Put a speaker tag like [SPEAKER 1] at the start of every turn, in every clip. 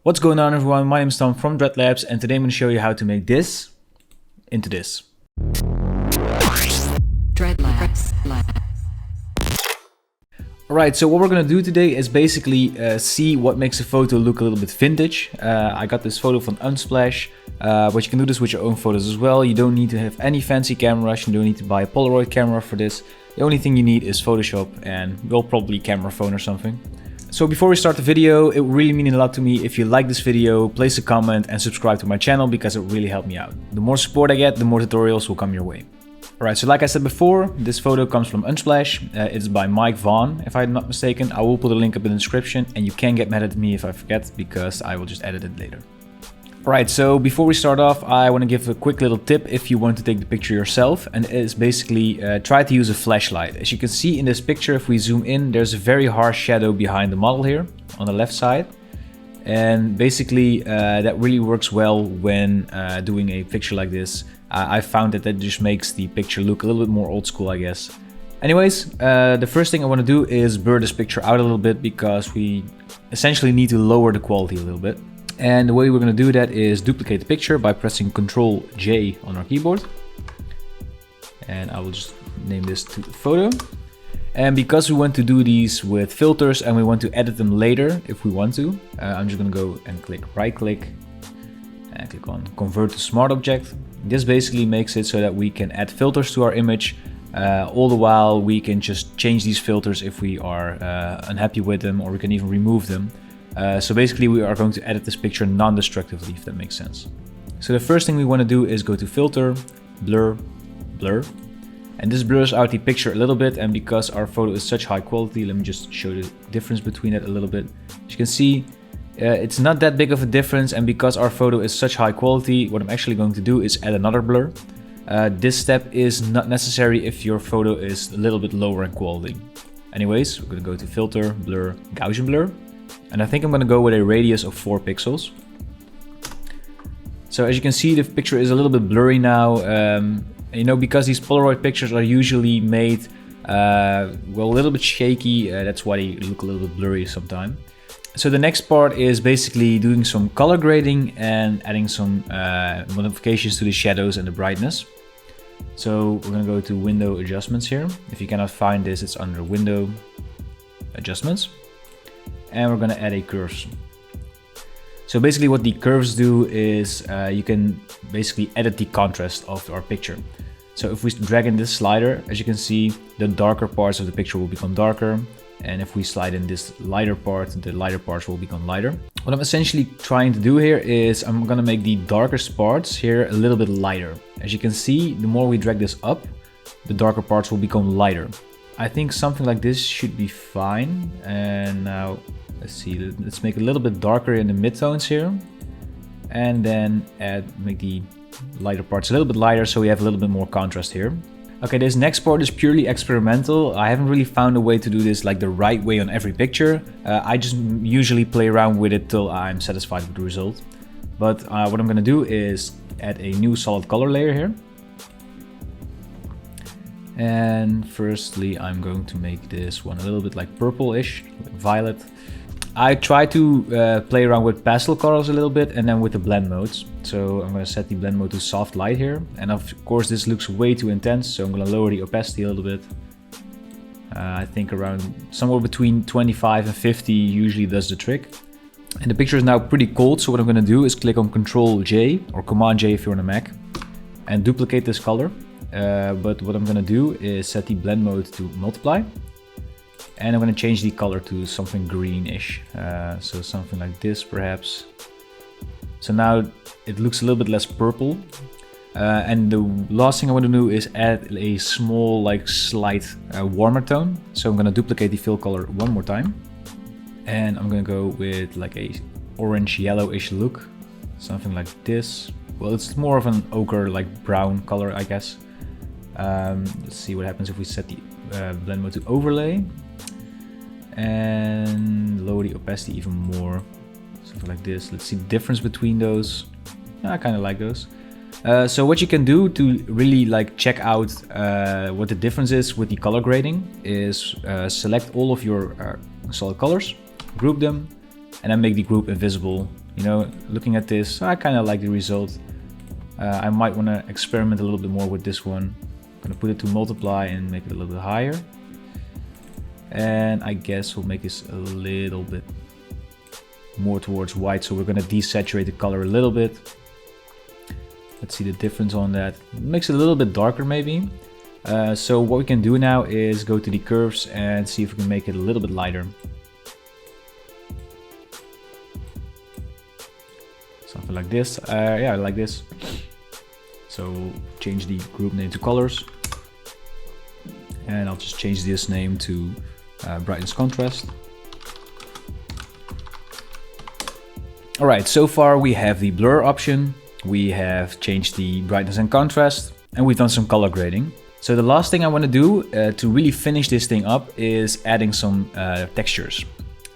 [SPEAKER 1] What's going on, everyone? My name is Tom from Dreadlabs, and today I'm going to show you how to make this into this.
[SPEAKER 2] Dreadlabs.
[SPEAKER 1] Alright, so what we're going to do today is basically see what makes a photo look a little bit vintage. I got this photo from Unsplash, but you can do this with your own photos as well. You don't need to have any fancy cameras, you don't need to buy a Polaroid camera for this. The only thing you need is Photoshop and, well, probably camera phone or something. So before we start the video, it would really mean a lot to me if you like this video, place a comment and subscribe to my channel because it really helped me out. The more support I get, the more tutorials will come your way. Alright, so like I said before, this photo comes from Unsplash. It's by Mike Vaughn, if I'm not mistaken. I will put a link up in the description and you can get mad at me if I forget because I will just edit it later. Alright, so before we start off, I want to give a quick little tip if you want to take the picture yourself, and it is basically try to use a flashlight. As you can see in this picture, if we zoom in, there's a very harsh shadow behind the model here on the left side. And basically that really works well when doing a picture like this. I found that just makes the picture look a little bit more old school, I guess. Anyways, the first thing I want to do is blur this picture out a little bit because we essentially need to lower the quality a little bit. And the way we're going to do that is duplicate the picture by pressing Ctrl J on our keyboard. And I will just name this to photo. And because we want to do these with filters and we want to edit them later if we want to, I'm just going to go and right click and click on convert to smart object. This basically makes it so that we can add filters to our image. All the while we can just change these filters if we are unhappy with them, or we can even remove them. So basically we are going to edit this picture non-destructively, if that makes sense. So the first thing we want to do is go to filter, blur, blur. And this blurs out the picture a little bit, and because our photo is such high quality, let me just show the difference between it a little bit. As you can see, it's not that big of a difference, and because our photo is such high quality, what I'm actually going to do is add another blur. This step is not necessary if your photo is a little bit lower in quality. Anyways, we're going to go to filter, blur, Gaussian blur. And I think I'm going to go with a radius of 4 pixels. So as you can see, the picture is a little bit blurry now. You know, because these Polaroid pictures are usually made, well, a little bit shaky. That's why they look a little bit blurry sometimes. So the next part is basically doing some color grading and adding some modifications to the shadows and the brightness. So we're going to go to window adjustments here. If you cannot find this, it's under window adjustments. And we're going to add a curves. So basically what the curves do is you can basically edit the contrast of our picture. So if we drag in this slider, as you can see, the darker parts of the picture will become darker. And if we slide in this lighter part, the lighter parts will become lighter. What I'm essentially trying to do here is I'm going to make the darkest parts here a little bit lighter. As you can see, the more we drag this up, the darker parts will become lighter. I think something like this should be fine. And now let's see, let's make it a little bit darker in the midtones here. And then make the lighter parts a little bit lighter so we have a little bit more contrast here. Okay, this next part is purely experimental. I haven't really found a way to do this like the right way on every picture. I just usually play around with it till I'm satisfied with the result. But what I'm gonna do is add a new solid color layer here. And firstly, I'm going to make this one a little bit like purple-ish, like violet. I try to play around with pastel colors a little bit and then with the blend modes. So I'm going to set the blend mode to soft light here. And of course this looks way too intense, so I'm going to lower the opacity a little bit. I think around somewhere between 25 and 50 usually does the trick. And the picture is now pretty cold, so what I'm going to do is click on Ctrl J or Command J if you're on a Mac and duplicate this color. But what I'm going to do is set the blend mode to multiply. And I'm going to change the color to something greenish, so something like this perhaps. So now it looks a little bit less purple. And the last thing I want to do is add a small, like slight warmer tone. So I'm going to duplicate the fill color one more time. And I'm going to go with like a orange yellowish look, something like this. Well, it's more of an ochre, like brown color, I guess. Let's see what happens if we set the blend mode to overlay. And lower the opacity even more, something like this. Let's see the difference between those. I kind of like those. So what you can do to really like check out what the difference is with the color grading is select all of your solid colors, group them, and then make the group invisible You know, looking at this, I kind of like the result. I might want to experiment a little bit more with this one. I'm gonna put it to multiply and make it a little bit higher. And I guess we'll make this a little bit more towards white. So we're gonna desaturate the color a little bit. Let's see the difference on that. Makes it a little bit darker maybe. So what we can do now is go to the curves and see if we can make it a little bit lighter. Something like this. Yeah, like this. So change the group name to colors. And I'll just change this name to brightness contrast. Alright, so far we have the blur option. We have changed the brightness and contrast. And we've done some color grading. So the last thing I want to do to really finish this thing up is adding some textures.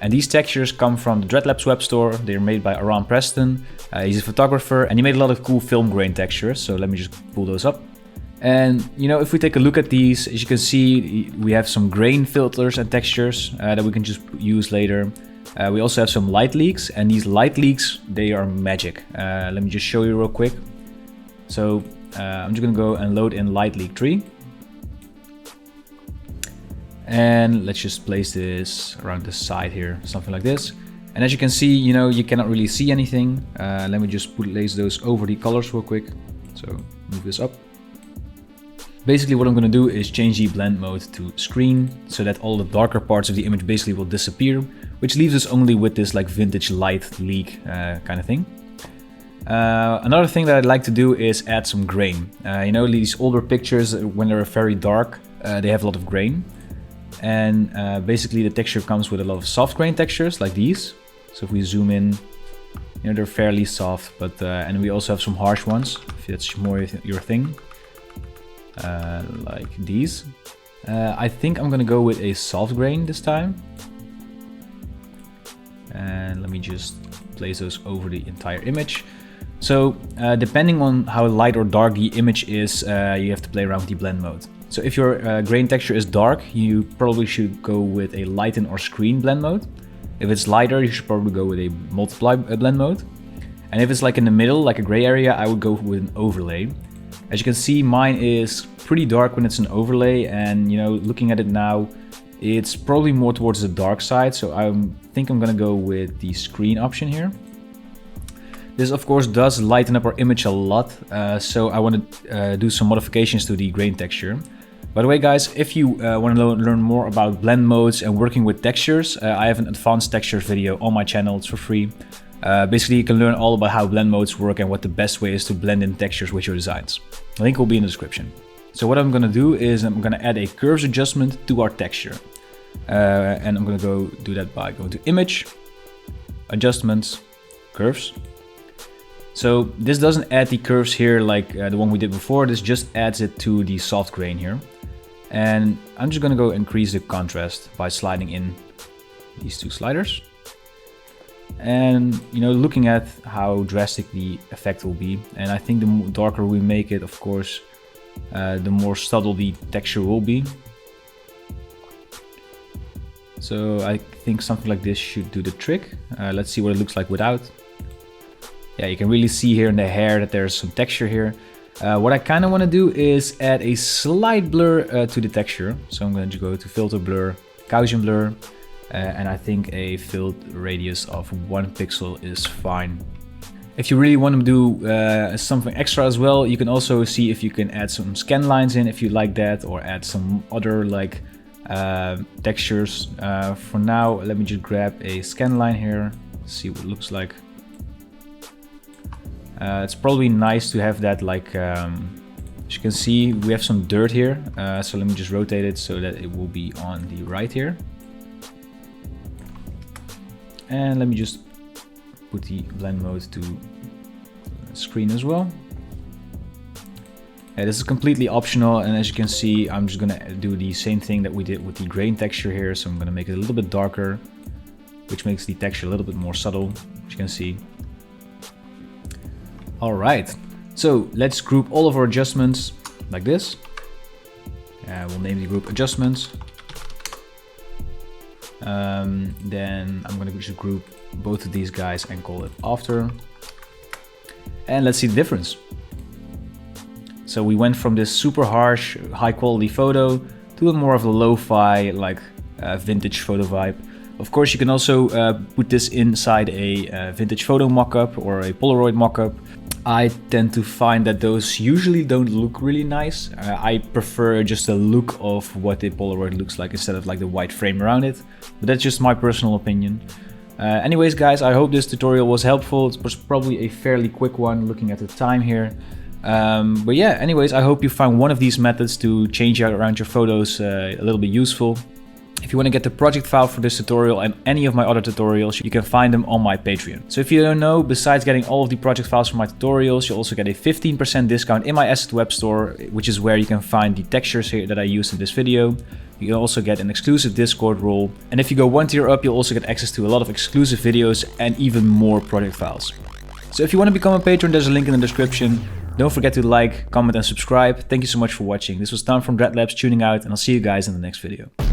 [SPEAKER 1] And these textures come from the Dreadlabs web store. They're made by Aram Preston. He's a photographer and he made a lot of cool film grain textures. So let me just pull those up. And you know, if we take a look at these, as you can see, we have some grain filters and textures that we can just use later. We also have some light leaks, and these light leaks, they are magic. Let me just show you real quick. So I'm just gonna go and load in light leak 3. And let's just place this around the side here, something like this. And as you can see, you know, you cannot really see anything. Let me just place those over the colors real quick. So move this up. Basically what I'm going to do is change the blend mode to screen so that all the darker parts of the image basically will disappear, which leaves us only with this like vintage light leak kind of thing. Another thing that I'd like to do is add some grain. You know, these older pictures, when they're very dark, they have a lot of grain. And basically the texture comes with a lot of soft grain textures like these. So if we zoom in, you know, they're fairly soft, but and we also have some harsh ones, if that's more your thing. Like these. I think I'm gonna go with a soft grain this time. And let me just place those over the entire image. So depending on how light or dark the image is, you have to play around with the blend mode. So if your grain texture is dark, you probably should go with a lighten or screen blend mode. If it's lighter, you should probably go with a multiply blend mode. And if it's like in the middle, like a gray area, I would go with an overlay. As you can see, mine is pretty dark when it's an overlay, and you know, looking at it now, it's probably more towards the dark side, so I think I'm gonna go with the screen option here. This of course does lighten up our image a lot, so I want to do some modifications to the grain texture. By the way guys, if you want to learn more about blend modes and working with textures, I have an advanced textures video on my channel, it's for free. Basically you can learn all about how blend modes work and what the best way is to blend in textures with your designs. The link will be in the description. So what I'm going to do is I'm going to add a curves adjustment to our texture. And I'm going to go do that by going to Image, Adjustments, Curves. So this doesn't add the curves here like the one we did before, this just adds it to the soft grain here. And I'm just going to go increase the contrast by sliding in these two sliders. And you know, looking at how drastic the effect will be, and I think the darker we make it, of course, the more subtle the texture will be. So I think something like this should do the trick. Let's see what it looks like without. Yeah, you can really see here in the hair that there's some texture here. What I kind of want to do is add a slight blur to the texture. So I'm going to go to Filter Blur, Gaussian Blur. And I think a filled radius of 1 pixel is fine. If you really want to do something extra as well, you can also see if you can add some scan lines in if you like that, or add some other like textures. For now, let me just grab a scan line here, see what it looks like. It's probably nice to have that like, as you can see, we have some dirt here. So let me just rotate it so that it will be on the right here. And let me just put the blend mode to screen as well. Yeah, this is completely optional, and as you can see, I'm just gonna do the same thing that we did with the grain texture here. So I'm gonna make it a little bit darker, which makes the texture a little bit more subtle, as you can see. All right, so let's group all of our adjustments like this. We'll name the group adjustments. Then I'm going to just group both of these guys and call it after. And let's see the difference. So we went from this super harsh, high quality photo to more of a lo-fi, like vintage photo vibe. Of course, you can also put this inside a vintage photo mockup or a Polaroid mockup. I tend to find that those usually don't look really nice. I prefer just the look of what the Polaroid looks like instead of like the white frame around it. But that's just my personal opinion. Anyways, guys, I hope this tutorial was helpful. It was probably a fairly quick one looking at the time here. But yeah, anyways, I hope you found one of these methods to change out around your photos a little bit useful. If you want to get the project file for this tutorial and any of my other tutorials, you can find them on my Patreon. So if you don't know, besides getting all of the project files for my tutorials, you also get a 15% discount in my asset web store, which is where you can find the textures here that I used in this video. You can also get an exclusive Discord role. And if you go one tier up, you'll also get access to a lot of exclusive videos and even more project files. So if you want to become a patron, there's a link in the description. Don't forget to like, comment and subscribe. Thank you so much for watching. This was Tom from Dreadlabs tuning out, and I'll see you guys in the next video.